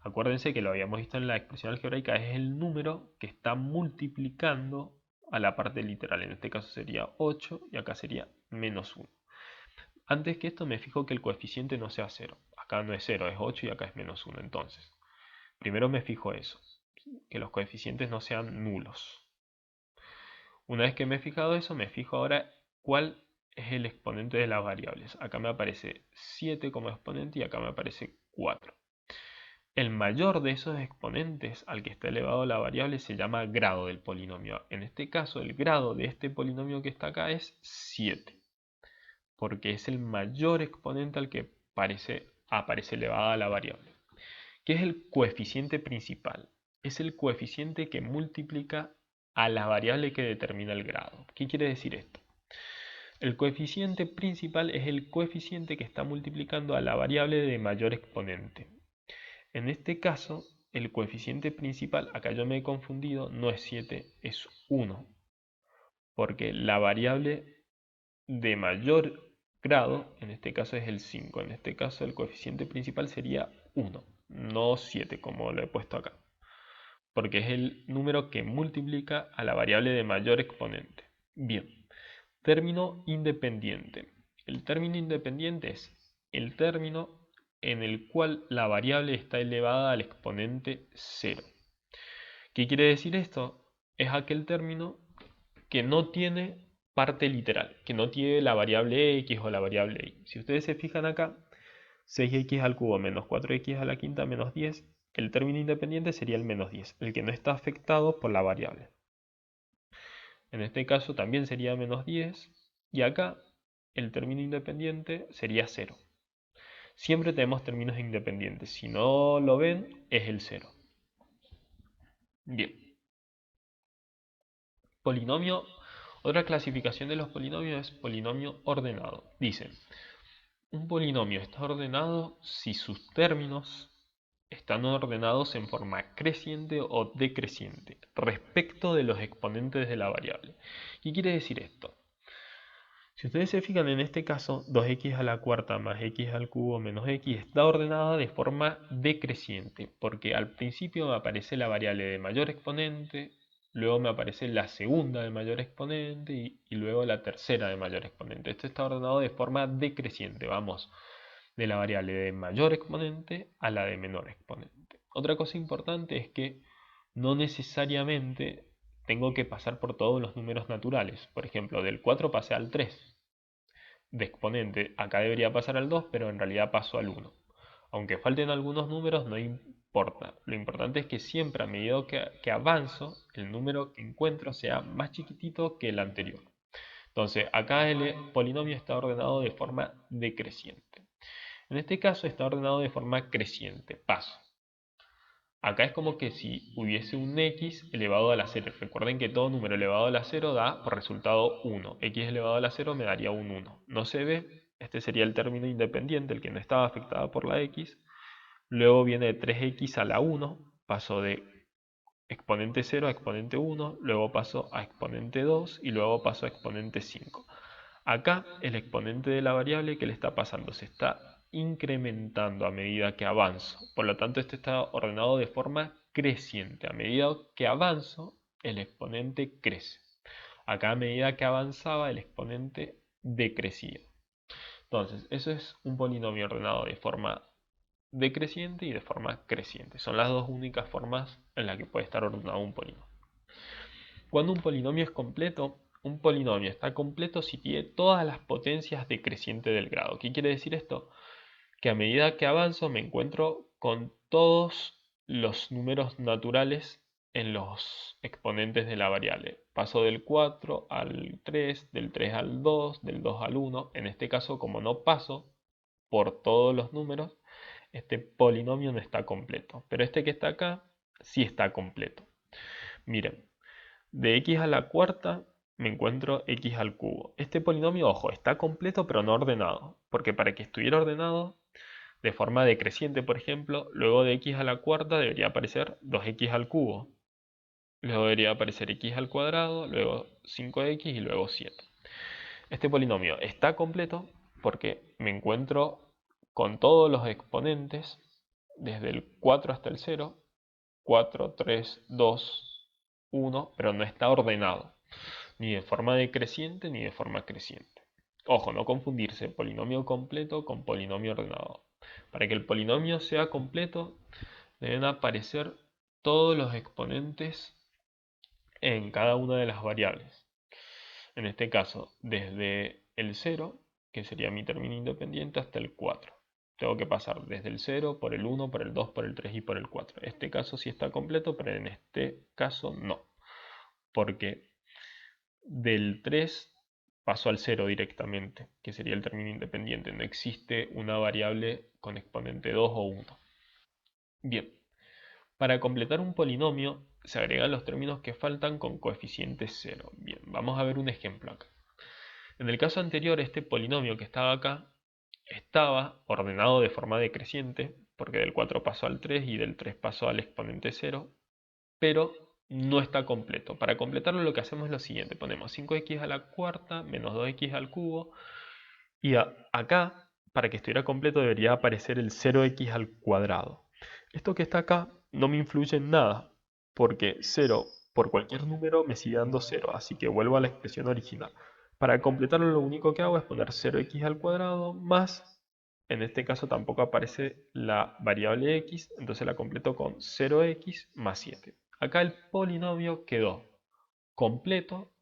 acuérdense que lo habíamos visto en la expresión algebraica, es el número que está multiplicando a la parte literal. En este caso sería 8 y acá sería menos 1. Antes que esto me fijo que el coeficiente no sea 0. Acá no es 0, es 8 y acá es menos 1. Entonces, primero me fijo eso, que los coeficientes no sean nulos. Una vez que me he fijado eso, me fijo ahora cuál es el exponente de las variables. Acá me aparece 7 como exponente y acá me aparece 4. El mayor de esos exponentes al que está elevado la variable se llama grado del polinomio. En este caso, el grado de este polinomio que está acá es 7, porque es el mayor exponente al que aparece elevada la variable. ¿Qué es el coeficiente principal? Es el coeficiente que multiplica a la variable que determina el grado. ¿Qué quiere decir esto? El coeficiente principal es el coeficiente que está multiplicando a la variable de mayor exponente. En este caso, el coeficiente principal, acá yo me he confundido, no es 7, es 1. Porque la variable de mayor grado, en este caso es el 5. En este caso el coeficiente principal sería 1, no 7 como lo he puesto acá, porque es el número que multiplica a la variable de mayor exponente. Bien, término independiente. El término independiente es el término en el cual la variable está elevada al exponente 0. ¿Qué quiere decir esto? Es aquel término que no tiene parte literal, que no tiene la variable x o la variable y. Si ustedes se fijan acá, 6x al cubo menos 4x a la quinta menos 10, el término independiente sería el menos 10, el que no está afectado por la variable. En este caso también sería menos 10, y acá el término independiente sería 0. Siempre tenemos términos independientes, si no lo ven, es el 0. Bien. Polinomio. Otra clasificación de los polinomios es polinomio ordenado. Dice, un polinomio está ordenado si sus términos están ordenados en forma creciente o decreciente respecto de los exponentes de la variable. ¿Qué quiere decir esto? Si ustedes se fijan en este caso, 2x a la cuarta más x al cubo menos x está ordenada de forma decreciente, porque al principio me aparece la variable de mayor exponente, luego me aparece la segunda de mayor exponente y luego la tercera de mayor exponente. Esto está ordenado de forma decreciente, vamos de la variable de mayor exponente a la de menor exponente. Otra cosa importante es que no necesariamente tengo que pasar por todos los números naturales. Por ejemplo, del 4 pasé al 3 de exponente. Acá debería pasar al 2, pero en realidad paso al 1. Aunque falten algunos números, no importa. Lo importante es que siempre a medida que avanzo, el número que encuentro sea más chiquitito que el anterior. Entonces, acá el polinomio está ordenado de forma decreciente. En este caso está ordenado de forma creciente. Paso. Acá es como que si hubiese un x elevado a la 0. Recuerden que todo número elevado a la 0 da por resultado 1. X elevado a la 0 me daría un 1. No se ve. Este sería el término independiente, el que no estaba afectado por la x. Luego viene 3x a la 1. Paso de exponente 0 a exponente 1. Luego paso a exponente 2 y luego paso a exponente 5. Acá el exponente de la variable que le está pasando se está incrementando a medida que avanzo. Por lo tanto, este está ordenado de forma creciente. A medida que avanzo, el exponente crece. Acá a medida que avanzaba, el exponente decrecía. Entonces, eso es un polinomio ordenado de forma decreciente y de forma creciente. Son las dos únicas formas en las que puede estar ordenado un polinomio. Cuando un polinomio es completo, un polinomio está completo si tiene todas las potencias decreciente del grado. ¿Qué quiere decir esto? Que a medida que avanzo me encuentro con todos los números naturales en los exponentes de la variable. Paso del 4 al 3, del 3 al 2, del 2 al 1. En este caso, como no paso por todos los números, este polinomio no está completo. Pero este que está acá sí está completo. Miren, de x a la cuarta me encuentro x al cubo. Este polinomio, ojo, está completo pero no ordenado. Porque para que estuviera ordenado de forma decreciente, por ejemplo, luego de x a la cuarta debería aparecer 2x al cubo. Luego debería aparecer x al cuadrado, luego 5x y luego 7. Este polinomio está completo porque me encuentro con todos los exponentes desde el 4 hasta el 0, 4, 3, 2, 1, pero no está ordenado, ni de forma decreciente ni de forma creciente. Ojo, no confundirse polinomio completo con polinomio ordenado. Para que el polinomio sea completo, deben aparecer todos los exponentes en cada una de las variables. En este caso, desde el 0, que sería mi término independiente, hasta el 4. Tengo que pasar desde el 0, por el 1, por el 2, por el 3 y por el 4. En este caso sí está completo, pero en este caso no. Porque del 3 paso al 0 directamente, que sería el término independiente. No existe una variable con exponente 2 o 1. Bien, para completar un polinomio se agregan los términos que faltan con coeficiente 0. Bien, vamos a ver un ejemplo acá. En el caso anterior, este polinomio que estaba acá estaba ordenado de forma decreciente, porque del 4 pasó al 3 y del 3 pasó al exponente 0, pero no está completo. Para completarlo lo que hacemos es lo siguiente, ponemos 5x a la cuarta menos 2x al cubo Y acá, para que estuviera completo, debería aparecer el 0x al cuadrado. Esto que está acá no me influye en nada, porque 0 por cualquier número me sigue dando 0, así que vuelvo a la expresión original. Para completarlo lo único que hago es poner 0x al cuadrado más, en este caso tampoco aparece la variable x, entonces la completo con 0x más 7. Acá el polinomio quedó completo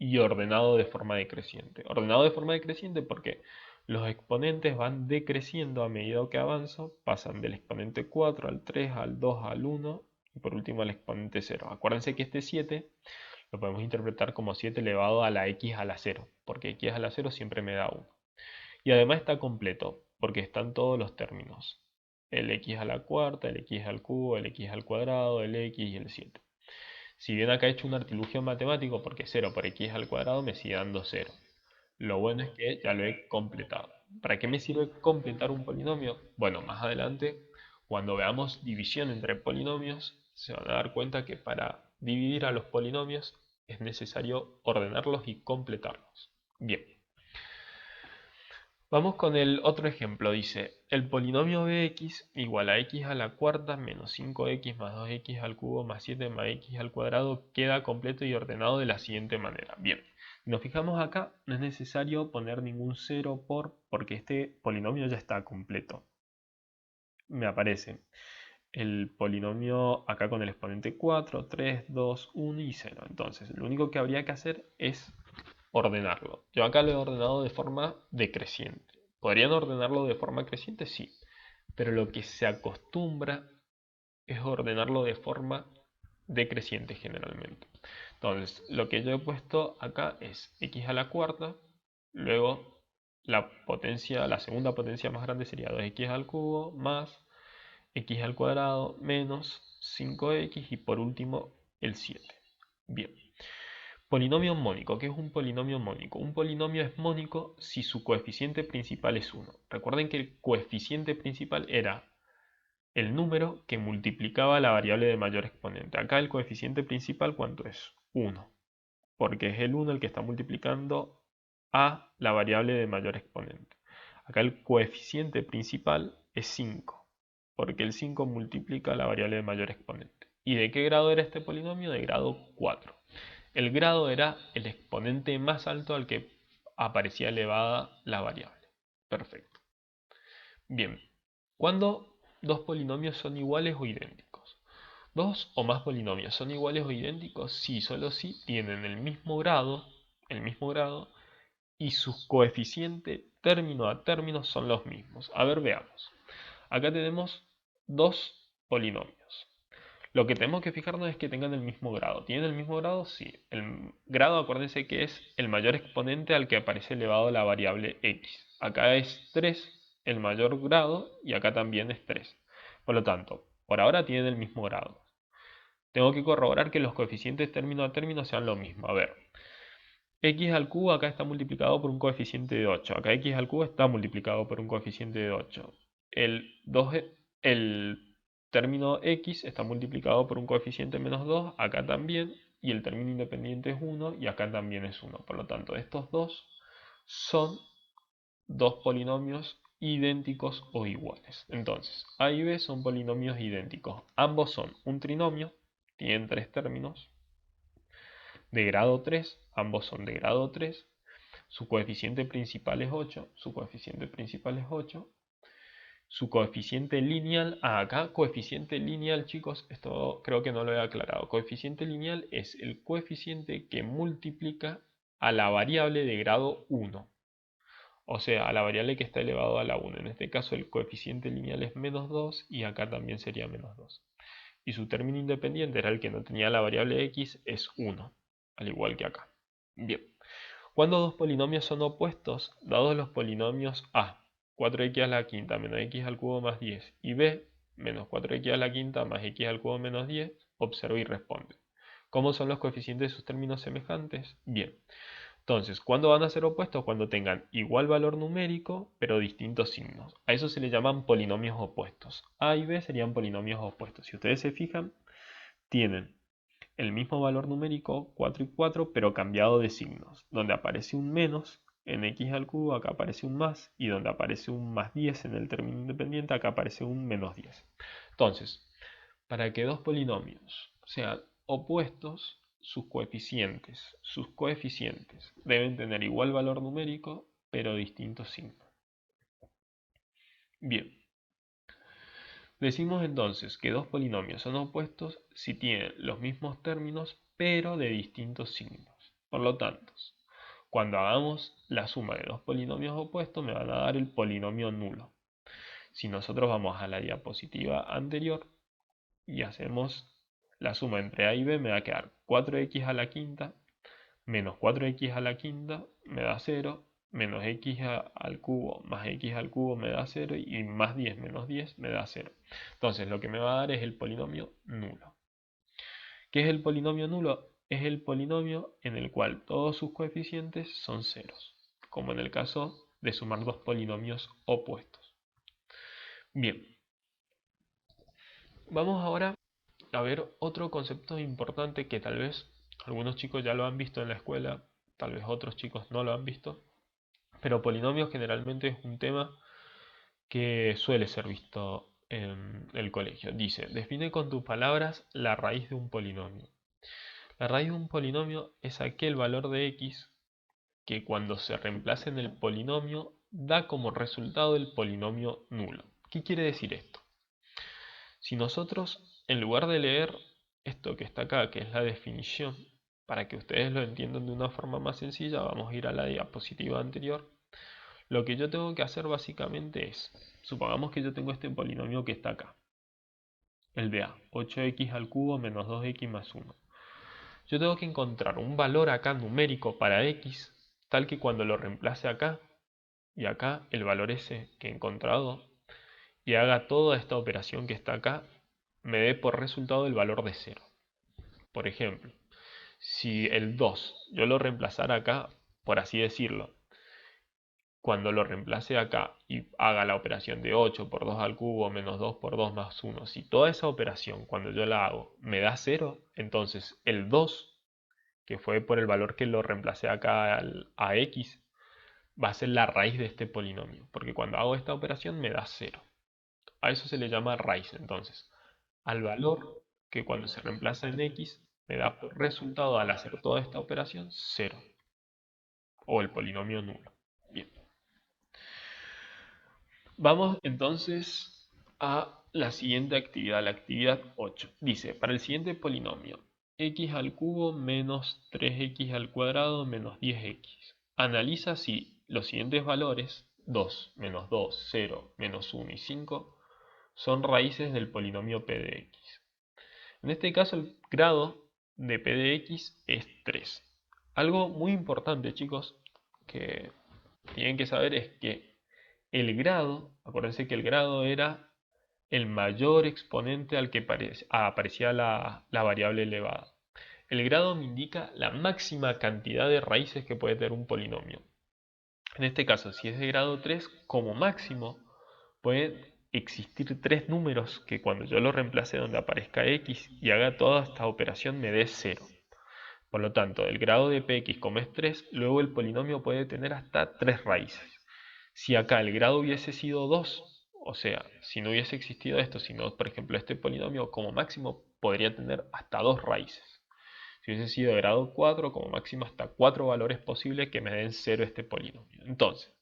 y ordenado de forma decreciente. Ordenado de forma decreciente porque los exponentes van decreciendo a medida que avanzo, pasan del exponente 4 al 3, al 2, al 1 y por último al exponente 0. Acuérdense que este 7 lo podemos interpretar como 7 elevado a la x a la 0, porque x a la 0 siempre me da 1. Y además está completo, porque están todos los términos. El x a la cuarta, el x al cubo, el x al cuadrado, el x y el 7. Si bien acá he hecho un artilugio matemático, porque 0 por x al cuadrado me sigue dando 0. Lo bueno es que ya lo he completado. ¿Para qué me sirve completar un polinomio? Bueno, más adelante, cuando veamos división entre polinomios, se van a dar cuenta que para dividir a los polinomios es necesario ordenarlos y completarlos. Bien, vamos con el otro ejemplo. Dice, el polinomio bx igual a x a la cuarta menos 5x más 2x al cubo más 7 más x al cuadrado queda completo y ordenado de la siguiente manera. Bien, si nos fijamos acá, no es necesario poner ningún 0 porque este polinomio ya está completo. Me aparece el polinomio acá con el exponente 4, 3, 2, 1 y 0. Entonces, lo único que habría que hacer es ordenarlo. Yo acá lo he ordenado de forma decreciente. ¿Podrían ordenarlo de forma creciente? Sí. Pero lo que se acostumbra es ordenarlo de forma decreciente generalmente. Entonces, lo que yo he puesto acá es x a la cuarta, luego la potencia, la segunda potencia más grande sería 2x al cubo más x al cuadrado menos 5x y por último el 7. Bien. Polinomio mónico. ¿Qué es un polinomio mónico? Un polinomio es mónico si su coeficiente principal es 1. Recuerden que el coeficiente principal era el número que multiplicaba la variable de mayor exponente. Acá el coeficiente principal, ¿cuánto es? 1. Porque es el 1 el que está multiplicando a la variable de mayor exponente. Acá el coeficiente principal es 5. Porque el 5 multiplica la variable de mayor exponente. ¿Y de qué grado era este polinomio? De grado 4. El grado era el exponente más alto al que aparecía elevada la variable. Perfecto. Bien, ¿cuándo dos polinomios son iguales o idénticos? Dos o más polinomios son iguales o idénticos si solo si tienen el mismo grado y sus coeficientes término a término son los mismos. A ver, veamos. Acá tenemos dos polinomios. Lo que tenemos que fijarnos es que tengan el mismo grado. ¿Tienen el mismo grado? Sí. El grado, acuérdense que es el mayor exponente al que aparece elevado la variable x. Acá es 3 el mayor grado y acá también es 3. Por lo tanto, por ahora tienen el mismo grado. Tengo que corroborar que los coeficientes término a término sean lo mismo. A ver, x al cubo acá está multiplicado por un coeficiente de 8. Acá x al cubo está multiplicado por un coeficiente de 8. El término x está multiplicado por un coeficiente menos 2, acá también, y el término independiente es 1 y acá también es 1. Por lo tanto, estos dos son dos polinomios idénticos o iguales. Entonces, A y B son polinomios idénticos. Ambos son un trinomio, tienen tres términos, de grado 3, ambos son de grado 3, su coeficiente principal es 8, su coeficiente principal es 8, su coeficiente lineal, acá coeficiente lineal, chicos, esto creo que no lo he aclarado. Coeficiente lineal es el coeficiente que multiplica a la variable de grado 1. O sea, a la variable que está elevado a la 1. En este caso el coeficiente lineal es menos 2 y acá también sería menos 2. Y su término independiente era el que no tenía la variable x, es 1, al igual que acá. Bien, cuando dos polinomios son opuestos, dados los polinomios a, 4x a la quinta menos x al cubo más 10, y b, menos 4x a la quinta más x al cubo menos 10, observa y responde. ¿Cómo son los coeficientes de sus términos semejantes? Bien, entonces, ¿cuándo van a ser opuestos? Cuando tengan igual valor numérico, pero distintos signos. A eso se le llaman polinomios opuestos. A y b serían polinomios opuestos. Si ustedes se fijan, tienen el mismo valor numérico, 4 y 4, pero cambiado de signos. Donde aparece un menos, en x al cubo acá aparece un más, y donde aparece un más 10 en el término independiente acá aparece un menos 10. Entonces, para que dos polinomios sean opuestos, sus coeficientes deben tener igual valor numérico, pero distinto signo. Bien, decimos entonces que dos polinomios son opuestos si tienen los mismos términos, pero de distintos signos. Por lo tanto, cuando hagamos la suma de dos polinomios opuestos me van a dar el polinomio nulo. Si nosotros vamos a la diapositiva anterior y hacemos la suma entre a y b, me va a quedar 4x a la quinta menos 4x a la quinta me da 0, menos x al cubo más x al cubo me da 0 y más 10 menos 10 me da 0. Entonces lo que me va a dar es el polinomio nulo. ¿Qué es el polinomio nulo? Es el polinomio en el cual todos sus coeficientes son ceros, como en el caso de sumar dos polinomios opuestos. Bien, vamos ahora a ver otro concepto importante que tal vez algunos chicos ya lo han visto en la escuela, tal vez otros chicos no lo han visto, pero polinomios generalmente es un tema que suele ser visto en el colegio. Dice, define con tus palabras la raíz de un polinomio. La raíz de un polinomio es aquel valor de x que cuando se reemplaza en el polinomio da como resultado el polinomio nulo. ¿Qué quiere decir esto? Si nosotros, en lugar de leer esto que está acá, que es la definición, para que ustedes lo entiendan de una forma más sencilla, vamos a ir a la diapositiva anterior. Lo que yo tengo que hacer básicamente es, supongamos que yo tengo este polinomio que está acá, el de a, 8x al cubo menos 2x más 1. Yo tengo que encontrar un valor acá numérico para x, tal que cuando lo reemplace acá y acá, el valor ese que he encontrado, y haga toda esta operación que está acá, me dé por resultado el valor de 0. Por ejemplo, si el 2 yo lo reemplazara acá, por así decirlo, cuando lo reemplace acá y haga la operación de 8 por 2 al cubo menos 2 por 2 más 1, si toda esa operación cuando yo la hago me da 0, entonces el 2, que fue por el valor que lo reemplacé acá a x, va a ser la raíz de este polinomio, porque cuando hago esta operación me da 0. A eso se le llama raíz, entonces, al valor que cuando se reemplaza en x me da por resultado al hacer toda esta operación 0, o el polinomio nulo. Bien. Vamos entonces a la siguiente actividad, la actividad 8. Dice, para el siguiente polinomio, x al cubo menos 3x al cuadrado menos 10x. Analiza si los siguientes valores, 2, menos 2, 0, menos 1 y 5, son raíces del polinomio p de x. En este caso el grado de p de x es 3. Algo muy importante, chicos, que tienen que saber es que el grado, acuérdense que el grado era el mayor exponente al que aparecía la variable elevada. El grado me indica la máxima cantidad de raíces que puede tener un polinomio. En este caso, si es de grado 3, como máximo pueden existir 3 números que cuando yo lo reemplace donde aparezca x y haga toda esta operación me dé 0. Por lo tanto, el grado de px como es 3, luego el polinomio puede tener hasta 3 raíces. Si acá el grado hubiese sido 2, o sea, si no hubiese existido esto, sino por ejemplo este polinomio como máximo podría tener hasta 2 raíces. Si hubiese sido de grado 4, como máximo hasta 4 valores posibles que me den 0 este polinomio. Entonces,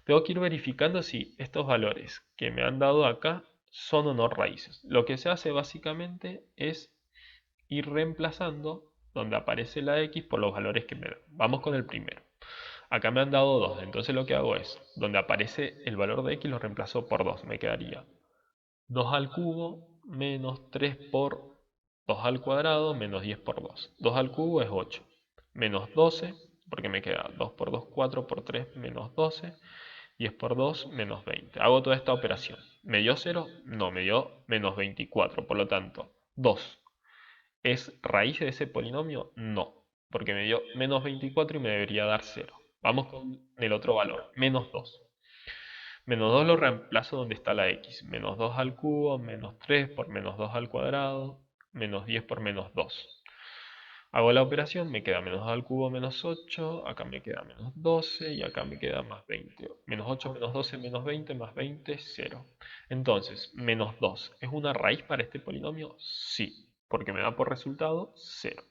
tengo que ir verificando si estos valores que me han dado acá son o no raíces. Lo que se hace básicamente es ir reemplazando donde aparece la x por los valores que me dan. Vamos con el primero. Acá me han dado 2, entonces lo que hago es, donde aparece el valor de x lo reemplazo por 2, me quedaría 2 al cubo menos 3 por 2 al cuadrado menos 10 por 2. 2 al cubo es 8, menos 12, porque me queda 2 por 2, 4 por 3 menos 12, 10 por 2 menos 20. Hago toda esta operación. ¿Me dio 0? No, me dio menos 24, por lo tanto, 2. ¿Es raíz de ese polinomio? No, porque me dio menos 24 y me debería dar 0. Vamos con el otro valor, menos 2. Menos 2 lo reemplazo donde está la x. Menos 2 al cubo, menos 3 por menos 2 al cuadrado, menos 10 por menos 2. Hago la operación, me queda menos 2 al cubo menos 8, acá me queda menos 12 y acá me queda más 20. Menos 8 menos 12 menos 20 más 20, 0. Entonces, menos 2, ¿es una raíz para este polinomio? Sí, porque me da por resultado 0.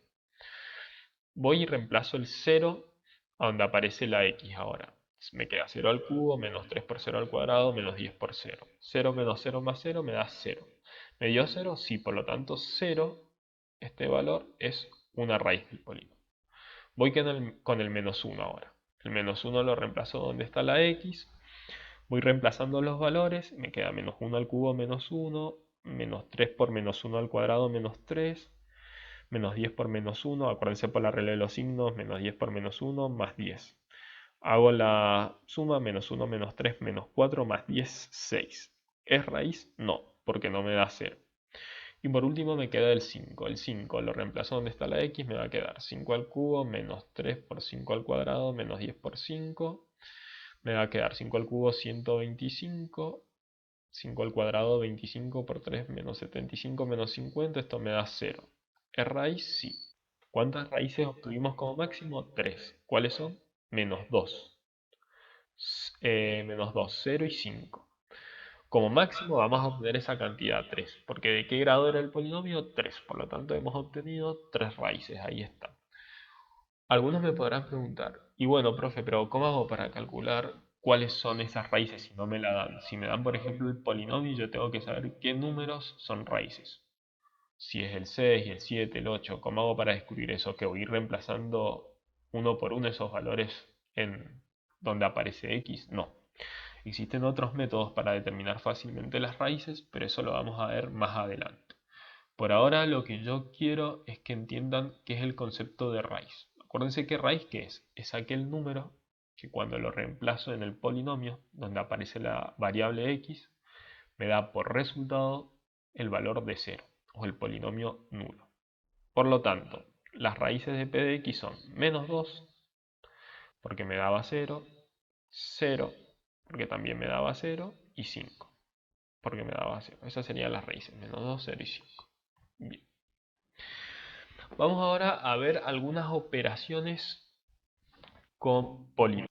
Voy y reemplazo el 0 a donde aparece la x ahora. Me queda 0 al cubo, menos 3 por 0 al cuadrado, menos 10 por 0. 0 menos 0 más 0 me da 0. ¿Me dio 0? Sí, por lo tanto 0, este valor es una raíz del polinomio. Voy con el menos 1 ahora. El menos 1 lo reemplazo donde está la x. Voy reemplazando los valores. Me queda menos 1 al cubo menos 1. Menos 3 por menos 1 al cuadrado menos 3. Menos 10 por menos 1. Acuérdense por la regla de los signos. Menos 10 por menos 1 más 10. Hago la suma. Menos 1 menos 3 menos 4 más 10, 6. ¿Es raíz? No, porque no me da 0. Y por último me queda el 5. El 5 lo reemplazo donde está la x, me va a quedar 5 al cubo menos 3 por 5 al cuadrado menos 10 por 5. Me va a quedar 5 al cubo 125. 5 al cuadrado 25 por 3 menos 75 menos 50. Esto me da 0. ¿Es raíz? Sí. ¿Cuántas raíces obtuvimos como máximo? 3. ¿Cuáles son? Menos 2. Menos 2, 0 y 5. Como máximo vamos a obtener esa cantidad 3, porque ¿de qué grado era el polinomio? 3, por lo tanto hemos obtenido 3 raíces, ahí está. Algunos me podrán preguntar, y bueno, profe, pero ¿cómo hago para calcular cuáles son esas raíces si no me la dan? Si me dan, por ejemplo, el polinomio, yo tengo que saber qué números son raíces. Si es el 6, el 7, el 8, ¿cómo hago para descubrir eso? ¿Que voy a ir reemplazando uno por uno esos valores en donde aparece x? No. Existen otros métodos para determinar fácilmente las raíces, pero eso lo vamos a ver más adelante. Por ahora lo que yo quiero es que entiendan qué es el concepto de raíz. Acuérdense que raíz ¿qué es? Es aquel número que cuando lo reemplazo en el polinomio, donde aparece la variable x, me da por resultado el valor de 0, o el polinomio nulo. Por lo tanto, las raíces de p de x son menos 2, porque me daba 0, 0, porque también me daba 0, y 5, porque me daba 0. Esas serían las raíces, menos 2, 0 y 5. Bien. Vamos ahora a ver algunas operaciones con polinomios.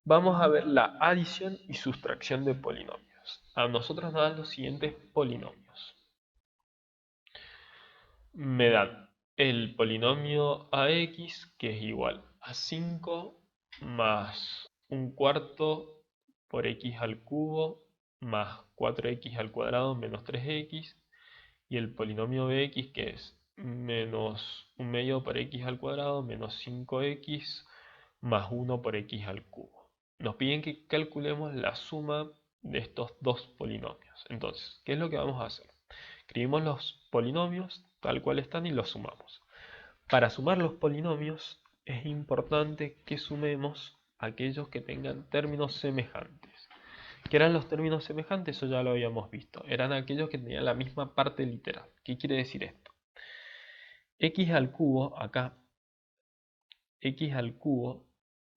Vamos a ver la adición y sustracción de polinomios. A nosotros nos dan los siguientes polinomios. Me dan el polinomio ax, que es igual a 5 más un cuarto por x al cubo más 4x al cuadrado menos 3x, y el polinomio bx, que es menos un medio por x al cuadrado menos 5x más 1 por x al cubo. Nos piden que calculemos la suma de estos dos polinomios. Entonces, ¿qué es lo que vamos a hacer? Escribimos los polinomios tal cual están y los sumamos. Para sumar los polinomios es importante que sumemos aquellos que tengan términos semejantes. ¿Qué eran los términos semejantes? Eso ya lo habíamos visto. Eran aquellos que tenían la misma parte literal. ¿Qué quiere decir esto? X al cubo, acá, x al cubo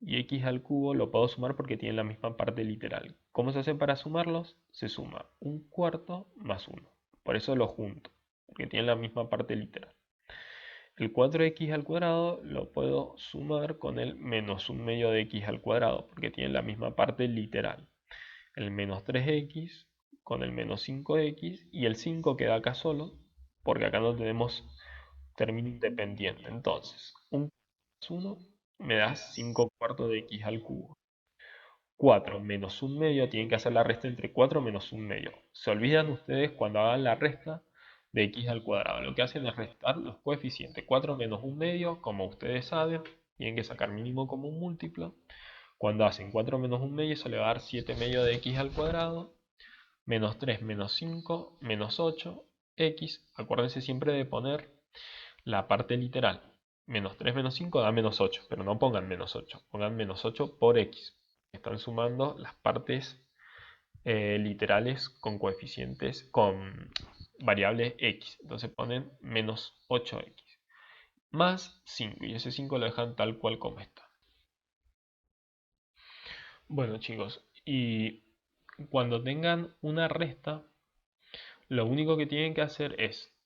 y x al cubo lo puedo sumar porque tienen la misma parte literal. ¿Cómo se hace para sumarlos? Se suma un cuarto más 1. Por eso lo junto, porque tienen la misma parte literal. El 4x al cuadrado lo puedo sumar con el menos un medio de x al cuadrado, porque tienen la misma parte literal. El menos 3x con el menos 5x, y el 5 queda acá solo, porque acá no tenemos término independiente. Entonces, un más 1 me da 5 cuartos de x al cubo. 4 menos un medio, tienen que hacer la resta entre 4 menos un medio. Se olvidan ustedes cuando hagan la resta de x al cuadrado. Lo que hacen es restar los coeficientes. 4 menos un medio, como ustedes saben, tienen que sacar mínimo común múltiplo. Cuando hacen 4 menos un medio, eso le va a dar 7 medio de x al cuadrado. Menos 3 menos 5 menos 8 x. Acuérdense siempre de poner la parte literal. Menos 3 menos 5 da menos 8, pero no pongan menos 8, pongan menos 8 por x. Están sumando las partes literales con coeficientes, con variable x. Entonces ponen menos 8x más 5, y ese 5 lo dejan tal cual como está. Bueno chicos, y cuando tengan una resta, lo único que tienen que hacer es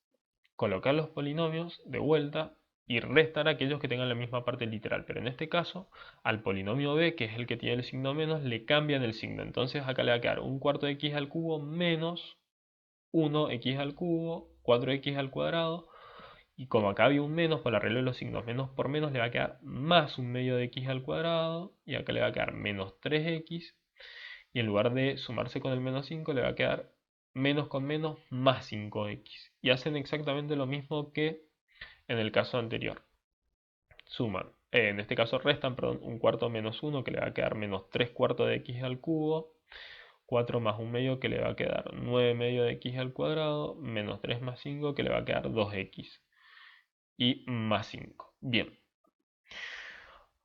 colocar los polinomios de vuelta y restar aquellos que tengan la misma parte literal. Pero en este caso, al polinomio b, que es el que tiene el signo menos, le cambian el signo. Entonces acá le va a quedar un cuarto de x al cubo menos 1x al cubo, 4x al cuadrado. Y como acá había un menos, por la regla de los signos, menos por menos le va a quedar más un medio de x al cuadrado. Y acá le va a quedar menos 3x. Y en lugar de sumarse con el menos 5, le va a quedar menos con menos más 5x. Y hacen exactamente lo mismo que en el caso anterior. Suman, en este caso restan, perdón, un cuarto menos 1 que le va a quedar menos 3 cuartos de x al cubo. 4 más un medio que le va a quedar 9 medio de x al cuadrado. Menos 3 más 5 que le va a quedar 2x. Y más 5. Bien.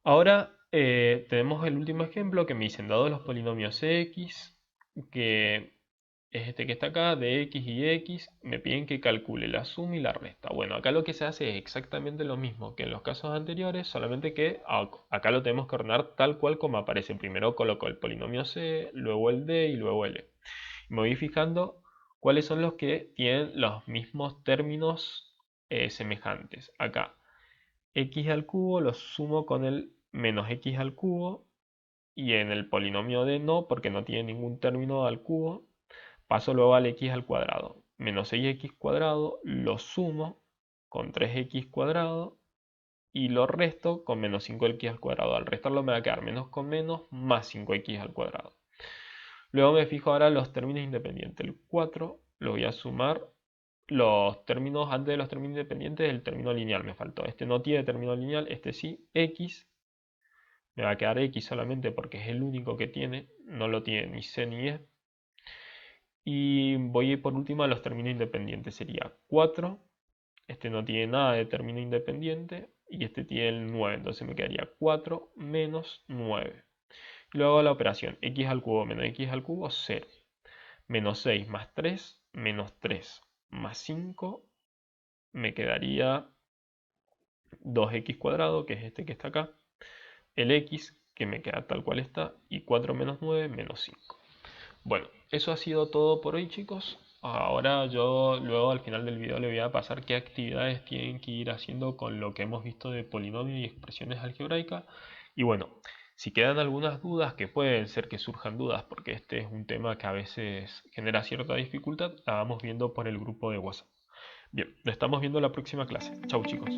Ahora tenemos el último ejemplo que me dicen, dado los polinomios x, que es este que está acá, de x y x, me piden que calcule la suma y la resta. Bueno, acá lo que se hace es exactamente lo mismo que en los casos anteriores, solamente que acá lo tenemos que ordenar tal cual como aparece. Primero coloco el polinomio c, luego el d y luego el e. Me voy fijando cuáles son los que tienen los mismos términos semejantes. Acá, x al cubo lo sumo con el menos x al cubo, y en el polinomio d no, porque no tiene ningún término al cubo. Paso luego al x al cuadrado. Menos 6x cuadrado lo sumo con 3x cuadrado y lo resto con menos 5x al cuadrado. Al restarlo me va a quedar menos con menos más 5x al cuadrado. Luego me fijo ahora los términos independientes. El 4 lo voy a sumar los términos antes de los términos independientes del término lineal. Me faltó. Este no tiene término lineal, este sí. X. Me va a quedar x solamente porque es el único que tiene. No lo tiene ni c ni e. Y voy a ir por último a los términos independientes. Sería 4. Este no tiene nada de término independiente. Y este tiene el 9. Entonces me quedaría 4 menos 9. Luego la operación x al cubo menos x al cubo, 0. Menos 6 más 3, menos 3 más 5. Me quedaría 2x cuadrado, que es este que está acá. El x, que me queda tal cual está. Y 4 menos 9, menos 5. Bueno, eso ha sido todo por hoy, chicos. Ahora yo luego al final del video le voy a pasar qué actividades tienen que ir haciendo con lo que hemos visto de polinomio y expresiones algebraicas. Y bueno, si quedan algunas dudas, que pueden ser que surjan dudas, porque este es un tema que a veces genera cierta dificultad, la vamos viendo por el grupo de WhatsApp. Bien, nos estamos viendo en la próxima clase. Chau, chicos.